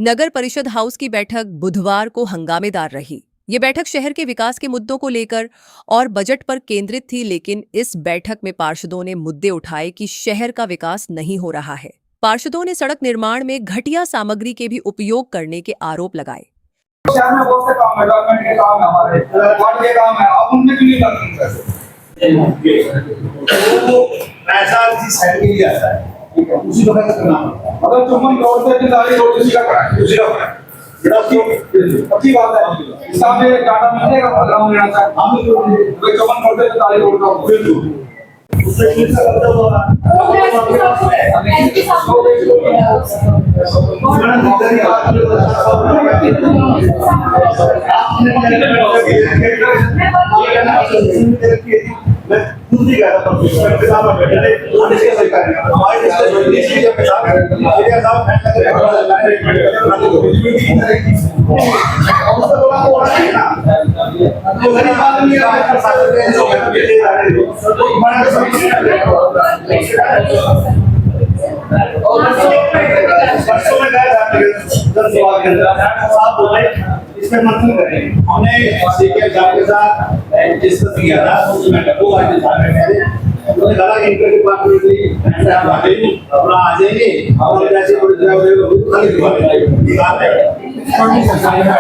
नगर परिषद हाउस की बैठक बुधवार को हंगामेदार रही। ये बैठक शहर के विकास के मुद्दों को लेकर और बजट पर केंद्रित थी, लेकिन इस बैठक में पार्षदों ने मुद्दे उठाए कि शहर का विकास नहीं हो रहा है। पार्षदों ने सड़क निर्माण में घटिया सामग्री के भी उपयोग करने के आरोप लगाए। शहर में बहुत से काम है, गवर्नमेंट के काम है, हमारे वार्ड के काम है, आप उनमें क्यों नहीं करते? तो पैसा जिस साइड के लिए आता है उसी को खर्च करना होता है। मतलब चुम्बन रोड से किनारे रोड उसी का कराए, उसी का होता है। बड़ा अच्छी बात है। इसका में डाटा मिलेगा, प्रोग्राम लेना चाहिए। हम तो चुम्बन रोड से किनारे रोड का बिल्कुल उससे कितना खर्चा हुआ मैं दूसरी कह रहा हूँ इसके साथ बैठे वो डिस्कस करेंगे हमारे डिस्कस के साथ ये साहब उससे बोला वो है ना तो गरीब आदमी का साथ में जो दे जा रहे हो तो हमारा परसों में गए साहब बोले इसमें मंथन करेंगे हमने सीके जान के साथ डिस्कस किया था उसमें वो आज उन्होंने कहा कि इनके डिपार्टमेंट की हम अपना आ जाएंगे और जैसे कोई खाली दिखाते हैं और ऐसा वहाँ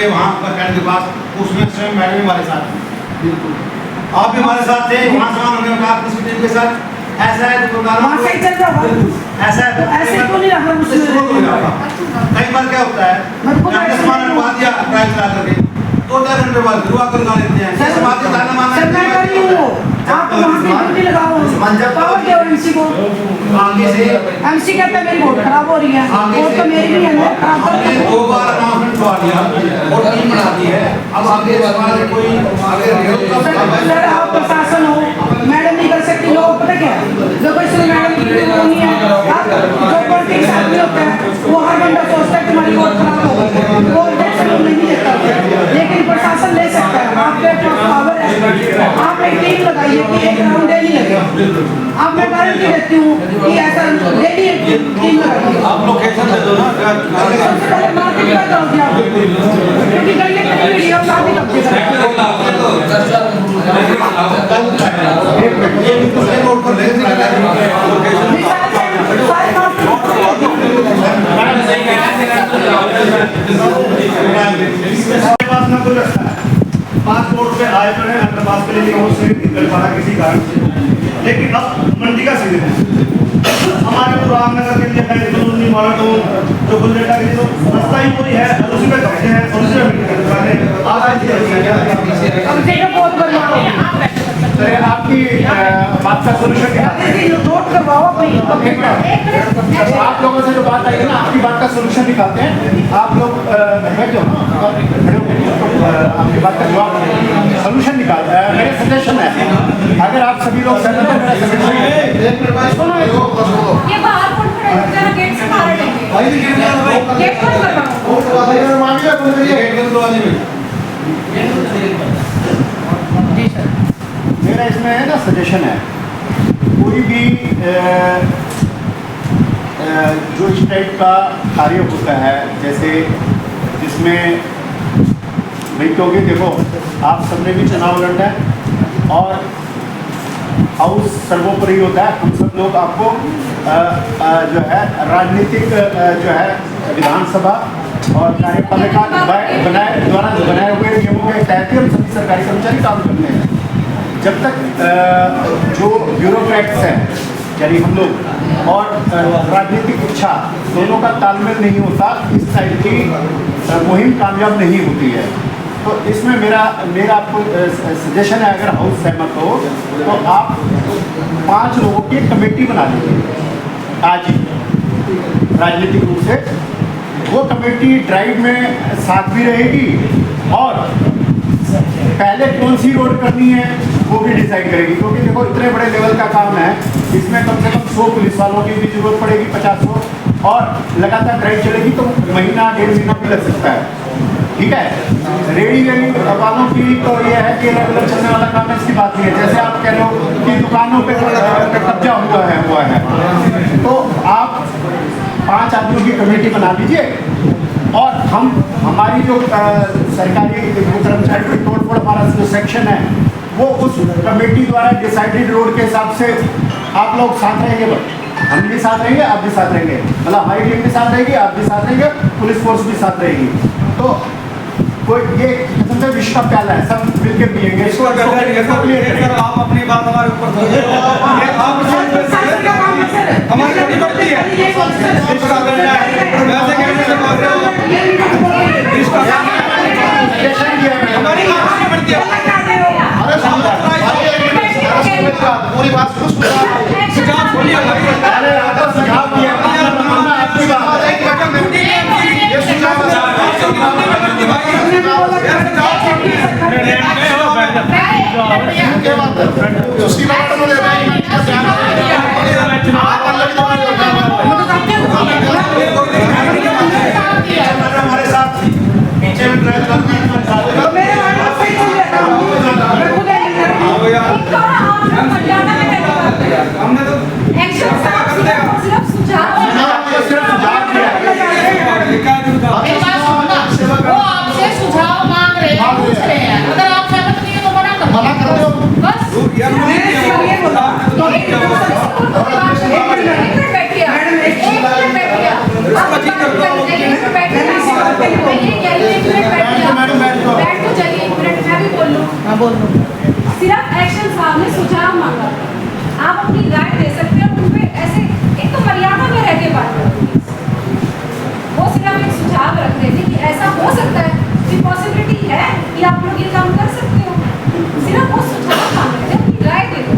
वहाँ पर कैंट के पास उसमें स्वयं मैडम हमारे साथ बिल्कुल आप भी हमारे साथ थे वहाँ समान होने का किसी टीम के साथ ऐसा है तो ऐसा है ऐसे तो नहीं रखा कई बार क्या होता है हमने समान लगा दिया प्राइस ला करके 2-4 घंटे बाद दुआ कर लगा लेते हैं समाज का ताना मानना सर मैं कर रही हूँ आप वहाँ पे ड्यूटी लगाओ पावर के और एमसी को आगे से एमसी कहता है मेरी वोट खराब हो रही है वोट तो मेरी भी है ना खराब कर हमने 2 बार अनाउंसमेंट करवा दिया और टीम बना दी है अब आगे समाज कोई आगे सर आप प्रशासन हो मैडम नहीं कर सकती लोग पता क्या जो कोई सुन मैडम नहीं है जो पॉलिटिक्स आदमी होता है वो हर बंदा सोचता है तुम्हारी वोट खराब हो वो इलेक्शन नहीं देता लेकिन प्रशासन ले सकता है आपके पास पावर है आप एक टीम लगाइए कि एक राउंड डेली लगेगा आप मैं गारंटी देती हूँ कि ऐसा डेली एक टीम लगाइए आप लोकेशन दे दो ना सबसे पहले मार्केट का करो दिया क्योंकि कहीं ना कहीं वीडियो काफी पासपोर्ट पे आए तो है अंडरपास के लिए वो सीट निकल पड़ा किसी कारण से लेकिन अब मंडी का सीजन है हमारे को रामनगर के लिए है मॉडल जो बुलेटा के लिए तो रास्ता ही पूरी है उसी पे कब्जे हैं और उसी में सर आपकी बात का सोल्यूशन नोट करवाओ आप लोगों से जो बात आई है ना आपकी बात का सोल्यूशन निकालते हैं आप लोग बैठो आपकी बात का जवाब सोल्यूशन निकालते हैं मेरे सजेशन है अगर आप सभी लोग मेरा इसमें है ना सजेशन है कोई भी जो इस टाइप का कार्य होता है जैसे जिसमें नहीं क्योंकि देखो आप सबने भी चुनाव लड़ना है और हाउस सर्वोपरि होता है हम सब लोग आपको जो है राजनीतिक जो है विधानसभा और कार्यपालिका द्वारा बनाए हुए नियमों के तहत ही हम सभी सरकारी कर्मचारी काम करते हैं जब तक जो ब्यूरोक्रेट्स हैं यानी हम लोग और राजनीतिक इच्छा दोनों का तालमेल नहीं होता इस टाइप की मुहिम कामयाब नहीं होती है तो इसमें मेरा आपको सजेशन है अगर हाउस सहमत हो तो आप 5 लोगों की कमेटी बना लीजिए आज ही राजनीतिक रूप से वो कमेटी ड्राइव में साथ भी रहेगी और पहले कौन सी रोड करनी है वो भी डिसाइड करेगी क्योंकि देखो इतने बड़े लेवल का काम है इसमें कम से कम 100 पुलिस वालों की भी जरूरत पड़ेगी 50 और लगातार ड्राइव चलेगी तो महीना 1.5 महीना भी लग सकता है। ठीक है, रेडी वालों की तो ये है कि अलग अलग चलने वाला काम है, इसकी बात नहीं है। जैसे आप कह रहे हो कि दुकानों पे कब्जा हुआ है, तो आप 5 आदमियों की कमेटी बना लीजिए और हमारी जो सरकारी कर्मचारी की तोड़फोड़ हमारा जो सेक्शन है वो उस कमेटी द्वारा डिसाइडेड रोड के हिसाब से आप लोग साथ रहेंगे, हम भी साथ रहेंगे, आप भी साथ रहेंगे, मतलब हमारी टीम भी साथ रहेगी, आप भी साथ रहेंगे, पुलिस फोर्स भी साथ रहेगी। तो कोई ये सबसे विश्व का प्याला है, सब मिलकर पिएंगे इसको। आप अपनी बात हमारे ऊपर थोप रहे हो। आप हमारी ड्यूटी बढ़ती है, वैसे कैसे बोल रहे हो? हमारी बात बढ़ती है। पूरी बात सुझाव छोड़िए, सुझाव दिया आपकी बात उसकी बात हमारे साथ नीचे में ड्राइव हमने तो वो आपसे सुझाव मांग रहे हैं, पूछ रहे हैं। अगर आप सहमत नहीं है तो मना करो। मना कर दो बस सिर्फ एक्शन साहब ने सुझाव मांगा, आप अपनी राय दे सकते हैं उनपे। ऐसे एक तो मर्यादा में रह के बात करते, वो सिर्फ एक सुझाव रख रहे थे कि ऐसा हो सकता है कि पॉसिबिलिटी है कि आप लोग ये काम कर सकते हो। सिर्फ वो सुझाव मांग रहे थे, अपनी राय दे दो।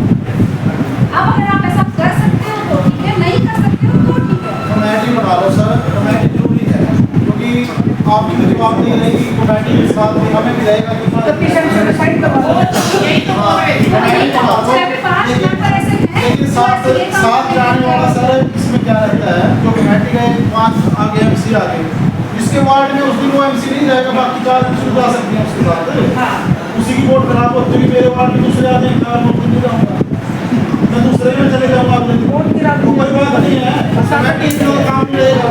अब अगर आप ऐसा कर सकते हो तो ठीक है, नहीं कर सकते हो तो ठीक है। कमेटी बना लो सर, कमेटी जरूरी है क्योंकि आपकी तो जवाब नहीं रहेगी, कमेटी के साथ में हमें भी रहेगा कि लेकिन साथ जाने वाला सर इसमें क्या रहता है, जो कमेटी का 5 आगे MC आगे जिसके वार्ड में उस दिन वो MC नहीं रहेगा, बाकी 4 MC जा सकते हैं उसके बाद उसी की वोट खराब होती है। मेरे वार्ड में दूसरे आदमी खराब होते नहीं जाऊँगा, मैं दूसरे में चले जाऊँगा, अगले दिन कोई बात नहीं है, कमेटी जो काम रहेगा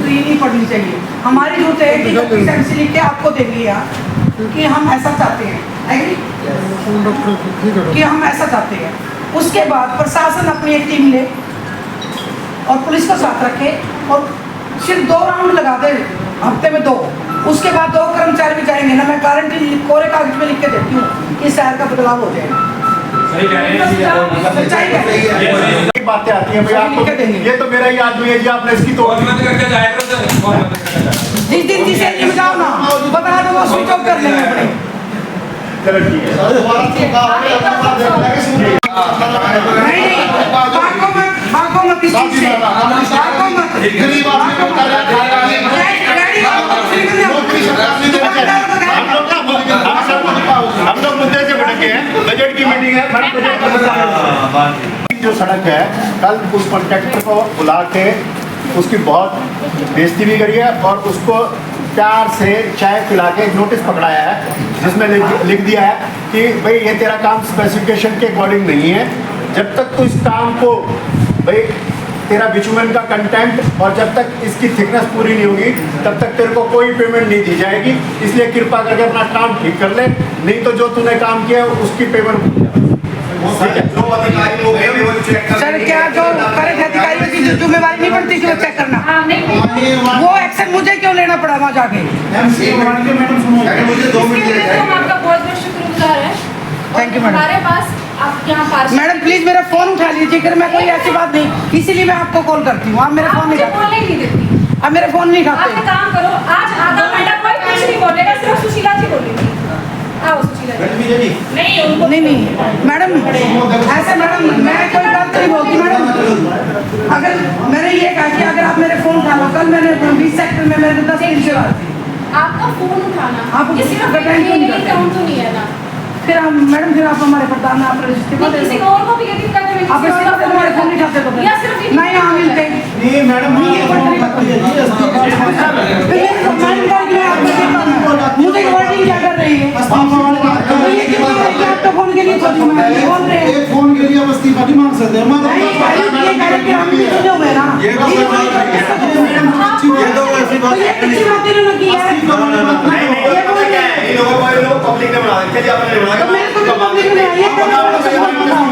नहीं पढ़नी चाहिए। हमारी जरूरत है कि जो लिख के आपको देंगे यहाँ कि हम ऐसा चाहते हैं, एग्री कि हम ऐसा चाहते हैं। उसके बाद प्रशासन अपनी एक टीम ले और पुलिस को साथ रखे और सिर्फ 2 राउंड लगा दे हफ्ते में 2। उसके बाद 2 कर्मचारी भी जाएंगे ना, मैं गारंटी कोरे कागज में लिख के देती हूँ कि शहर का बदलाव हो जाएगा। बातें आती हैं भाई, आपको ये तो मेरा ही आदमी है जी, आपने इसकी तो जिस दिन जिसे निमटाओ ना बता दो, वो स्विच ऑफ कर लेंगे अपने। चलो ठीक हम लोग मुद्दे से भटके हैं। बजट की मीटिंग है, जो सड़क है कल उस कॉन्ट्रैक्टर को बुला के उसकी बहुत बेइज्जती भी करी है और उसको प्यार से चाय पिला के एक नोटिस पकड़ाया है जिसमें लिख दिया है कि भाई ये तेरा काम स्पेसिफिकेशन के अकॉर्डिंग नहीं है, जब तक तो इस काम को भाई तेरा बिचुमन का कंटेंट और जब तक इसकी थिकनेस पूरी नहीं होगी तब तक तेरे को कोई पेमेंट नहीं दी जाएगी, इसलिए कृपा करके अपना काम ठीक कर ले, नहीं तो जो तूने काम किया उसकी पेमेंट। जो अधिकारी लोग हैं वो चेक कर सर क्या जो करे अधिकारियों की जिम्मेवारी नहीं बनती कि वो चेक करना, वो एक्शन मुझे क्यों लेना पड़ा वहाँ जाके? मैडम सुनो, मुझे 2 मिनट हम आपका बहुत बहुत शुक्रगुजार है। Thank you, madam. हमारे पास आप यहाँ पास मैडम प्लीज मेरा फोन उठा लीजिए, अगर मैं कोई ऐसी बात नहीं, इसीलिए मैं आपको कॉल करती हूँ। आप मेरा फोन नहीं मुझे उठाते, बोलने ही नहीं देती। आप मेरा फोन नहीं आप एक उठाते। काम करो, आज आधा घंटा कोई कुछ नहीं बोलेगा, सिर्फ सुशीला जी बोलेगी। आओ सुशीला जी। है जी। नहीं उनको नहीं मैडम, ऐसे मैडम मैं कोई गलत नहीं बोलती मैडम। अगर मैंने ये कहा कि अगर आप मेरे फोन उठा लो, कल मैंने 20 सेक्टर में मेरे 10 दिन से बात थी। आपका फोन उठाना आप ये सिर्फ अगर बैंक ये नहीं नहीं करते। काउंट तो नहीं है ना। फिर हम मैडम फिर आप हमारे प्रधान आप इस्तीफा दे किसी दो। और को भी यदि करते हैं आप इस्तीफा दे दो, हमारे फोन नहीं उठाते तो या सिर्फ फिर नहीं यहाँ मिलते। नहीं मैडम, ये फोन करती है जी, इस्तीफा फिर ये कमांड करके मैं आपको देता हूँ। मुझे वर्डिंग क्या कर रही है? इस्तीफा वाली बात कर तो रहे ये हैं। कितना बड़ी बात तो फोन के लिए सोची मैं ये बोल रहे हैं। एक फोन के लिए आप इस्तीफा नहीं मांग सकते। मैं तो नहीं ये कह रहे कि हम नहीं सुने हुए ना। ये तो ये कोई बात नहीं है। मैडम तो अच्छी बात है। तो ये किसी बात इन्होंने की है। इस्तीफा वाली बात नहीं है। ये बोल रहे हैं। इन लोगों को लोग पब्लिक ने बना दिया, आपने नहीं तो मेरे को भी पब्लिक में ये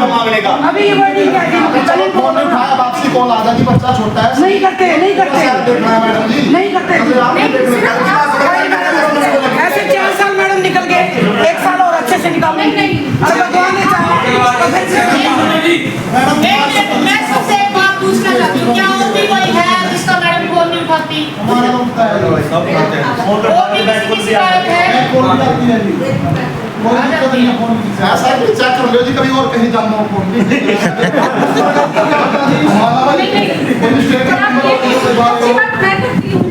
मांगने का अभी ये वर्डिंग क्या है? चलो फोन नहीं उठाया, वापसी कॉल आ जाती, बच्चा छोटा है। नहीं करते नहीं करते देखना है मैडम जी। नहीं करते। अगर आपने देखना है ऐसे 4 साल मैडम निकल गए, 1 साल और अच्छे से निकाल नहीं। अगर भगवान ने चाहा तो फिर से मैडम मैं सबसे एक बात पूछना चाहती हूँ, क्या और भी कोई है जिसका मैडम फोन नहीं उठाती? हमारा तो उठता है और भी किसी की शिकायत है? मैं कॉल भी आती है जी। कोई दिक्कत नहीं है फोन की। ऐसा है कि चेक कर लो जी, कभी और कहीं जाना हो फोन की। अच्छी बात मैं करती हूँ।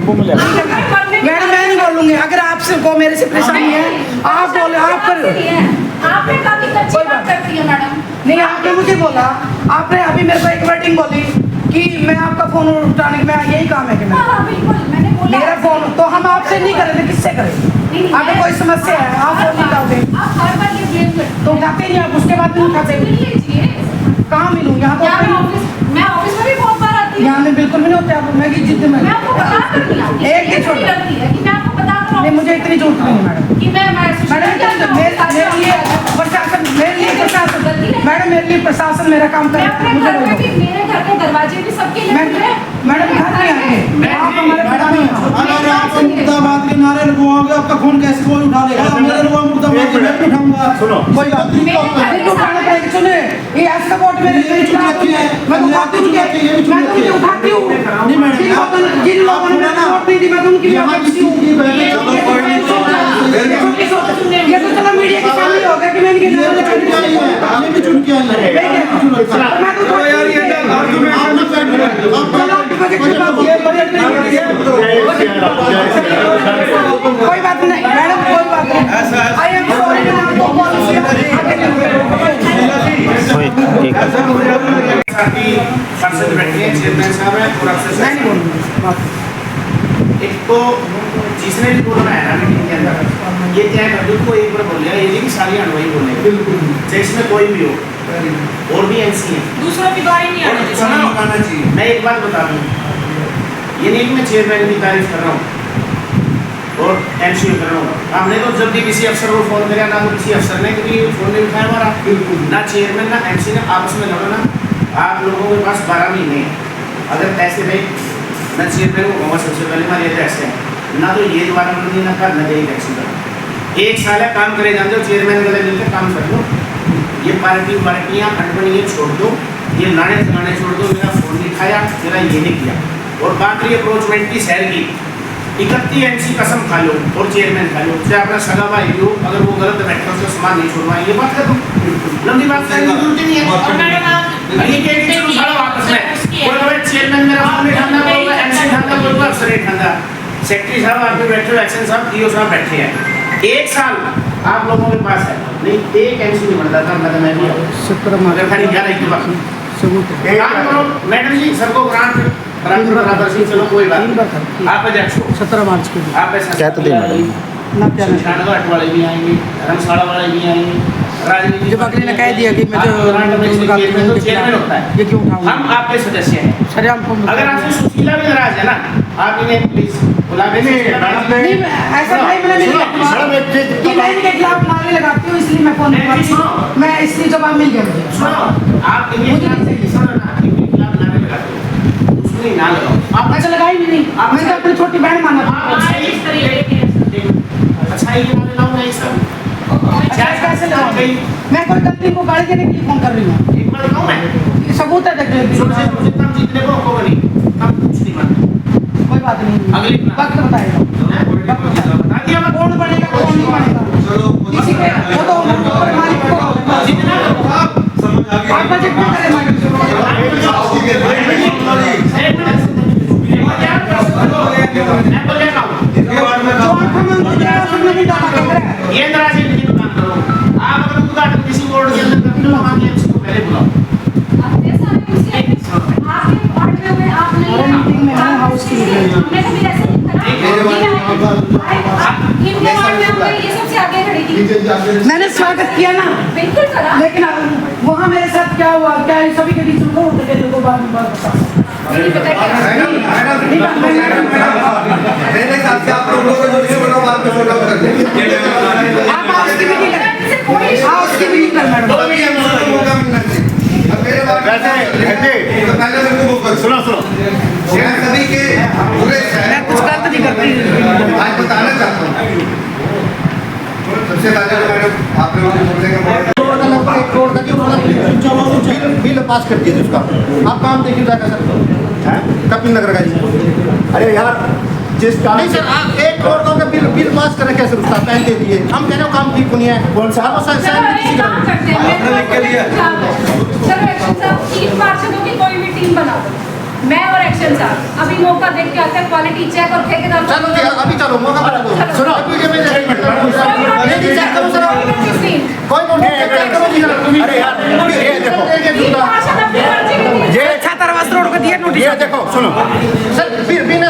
मैडम मैं नहीं बोलूंगी। अगर आपसे को मेरे से परेशानी है आप बोले, आप कर आपने काफी अच्छी बात करती है मैडम। नहीं आपने मुझे बोला, आपने अभी मेरे को एक वर्डिंग बोली कि मैं आपका फोन उठाने में यही काम है कि मैं हाँ बिल्कुल मैंने बोला। मेरा फोन तो हम आपसे नहीं करें तो किससे करें? अगर कोई समस्या है आप फोन निकालते आप हर बार ये ब्लेम करते तो उठाते ही नहीं, आप उसके बाद नहीं उठाते। मिल लीजिए। कहाँ मिलूँ? यहाँ क्या मैं तो ऑफिस में भी बहुत बार आती हूँ। यहाँ में बिल्कुल भी नहीं होते आप। मैं की जिद में मैं आपको बता कर नहीं आती। एक ही छोड़। ये लगती है कि मैं आपको बता कर नहीं मुझे इतनी जरूरत नहीं है मैडम। कि मैं मैडम मेरे लिए प्रशासन मैडम मेरे लिए प्रशासन मेरा काम मैं करे। अपने मुझे घर में बोलो। भी मेरे घर के दरवाजे भी सबके लिए खुले हैं। मैडम घर नहीं आएंगे आप हमारे प्रधान हैं। अगर आप मुर्दाबाद के नारे लगवाओगे, आपका फोन कैसे कोई उठा लेगा? आप मेरे लगवा मुर्दाबाद के, मैं भी उठाऊंगा। सुनो। कोई बात नहीं। नहीं उठाना पड़ेगा। सुने ये ऐसा वोट मेरे ये भी चुनी रखी है। मैं तो उठाती हूँ, ये भी चुनी मैं तो रखी है। उठाती हूँ। नहीं मैडम, जिन लोगों ने मेरे को वोट नहीं दी मैं तो उनकी भी यहाँ आभारी किसी हूँ। की बहनें चलो कोई नहीं, ये तो चलो मीडिया के सामने हो गया कि मैं इनके नारे चुन के आई है, ये भी चुन के आई है। मैं तो चलो यार ये आर्गुमेंट आप लोग बैठ जाओ। आप चलो आप बजट की बात ये बजट कोई बात नहीं मैडम, कोई बात नहीं। आई एम सॉरी मैंने आपको पॉलिसी साथी सांसद बैठे हैं, चेयरमैन साहब हैं और अफसर मैं नहीं साहब। बोलूँगी। एक तो जिसने भी बोलना है ना मीटिंग के अंदर, ये तय कर दो को एक बार बोल लिया, ये नहीं कि सारी अनवई बोले, चाहे इसमें कोई भी हो और भी ऐसी है। दूसरों की बारी नहीं आनी चाहिए। सुनो, मैं एक बात बता दूँ, ये नहीं कि मैं चेयरमैन की तारीफ कर रहा हूँ और एमसी कर रहा हूँ। हमने तो जब भी किसी अफसर को फोन किया, ना तो किसी अफसर ने कभी फोन नहीं उठाया हमारा, ना चेयरमैन ना एमसी ने आपस में लड़ो ना। आप लोगों के पास 12 महीने अगर ऐसे भाई मैं चेयरमैन को कहूँगा सबसे पहले हमारे तो ऐसे है ना, तो ये दोबारा नहीं ना कर ना जाइए टैक्सी कर 1 साल है काम करे जानते हो, चेयरमैन गले मिलकर काम कर लो। ये पार्टियाँ अनबनी ये छोड़ दो, ये लाने धगाने छोड़ दो। मेरा फोन नहीं खाया, मेरा ये नहीं किया। और बात रही अप्रोचमेंट की शहर की, 31 एमसी कसम खा लो और चेयरमैन खा लो, चाहे अपना सगा भाई हो, अगर वो गलत बैठा उसका सामान नहीं छोड़वाए, ये बात कर दो। लंबी बात करने की जरूरत नहीं है। और मैडम आप ये के लिए सारा वापस में कोई कहे चेयरमैन मेरा फोन नहीं खाना बोलता, एमसी खाना बोलता, अफसर नहीं खाना। सेक्रेटरी साहब आप भी बैठे हो, एक्शन साहब डीओ साहब बैठे हैं। 1 साल आप लोगों के पास है, नहीं एक एमसी नहीं बनता था, मैं भी अगर खाली क्या नहीं तो मैडम जी सबको ग्रांट बराबर से चलो कोई बात नहीं। आप अध्यक्ष हो, 17 मार्च को आप ऐसा ना क्या नहीं। घाट वाले भी आएंगे, धर्मशाला वाले भी आएंगे, राजनीति जब अगले ने कह दिया कि मैं जो चेयरमैन होता है, ये क्यों उठाऊंगा? हम आपके सदस्य हैं। सर हम अगर आपसे सुशीला भी नाराज है ना, आप इन्हें प्लीज बुला के नहीं ऐसा भाई मैंने नहीं किया कि मैं इनके खिलाफ नारे लगाती हूँ इसलिए मैं फोन नहीं करती। मैं इसलिए जवाब मिल गया मुझे। सुनो, आप इनके खिलाफ नारे लगाते हो, उसमें ना लगाओ। आप ऐसा लगाई नहीं आप मैं तो अपनी छोटी बहन माना था। इस तरीके के अच्छा ये नारे लाओ नहीं सब कैसे लगाऊंगी? मैं कोई गलती को गाड़ी देने के लिए फोन कर रही हूँ। एक बार बताऊं मैं, ये सबूत है देख सबसे लो। जितना जीतने को होगा नहीं, कम कुछ नहीं मानते। कोई बात नहीं अगली वक्त बताएगा। बता दिया मत। कौन बनेगा कौन नहीं बनेगा किसी पे वो तो ऊपर मालिक को जितना आप बजट में करें मैडम जो आंखों में मुझे उसमें नहीं डाला कर रहा है ये नाराजी नहीं काम करो। आप अगर उद्घाटन किसी बोर्ड के अंदर करते हो वहाँ के MC को पहले बुलाओ। आपके साथ आपके वार्ड में आप नहीं अरे मीटिंग में है हाउस की हमने कभी ऐसे नहीं करा इनके वार्ड में हमने ये सबसे आगे खड़ी थी मैंने स्वागत किया ना बिल्कुल करा लेकिन वहाँ मेरे साथ क्या हुआ क्या है सभी के बीच में उठ गए लोगों बाद में बात बता नहीं पता क्या मेरे हिसाब से आप लोगों को जो इसे बनाओ बात में छोटा कर दें आप हाउस की मीटिंग कर हाउस की मीटिंग कर मैडम तो भी हम लोगों को मौका मिलना चाहिए अब मेरे बात वैसे पहले मेरे को वो करो सुनो सुनो मैं सभी के पूरे मैं कुछ गलत नहीं करती आज बताना चाहता हूँ सबसे पहले तो मैडम आप लोगों को बोलने का मौका ₹1 करोड़ का जो बिल पास कर दिया उसका आप काम देखिए जाकर सर कपिल नगर का अरे यार जिस काम नहीं सर आप ₹1 करोड़ का बिल पास कर रखे सर उसका पैन दे दिए हम कह रहे हो काम ठीक नहीं है कौन सा चलो एक काम करते हैं चलो एक्शन साहब 3 पार्षदों की कोई भी टीम बना दो मैं और एक्शन साहब अभी मौका देख के आते हैं क्वालिटी चेक और ठेकेदार चलो जी अभी चलो मौका बता दो सुनो कोई बात नहीं। कोई चेक करो जी अरे यार ये देखो तीन पार्षद अपनी मर्जी की ये छात्रावास रोड को दिया नोटिस ये देखो सुनो सर बिल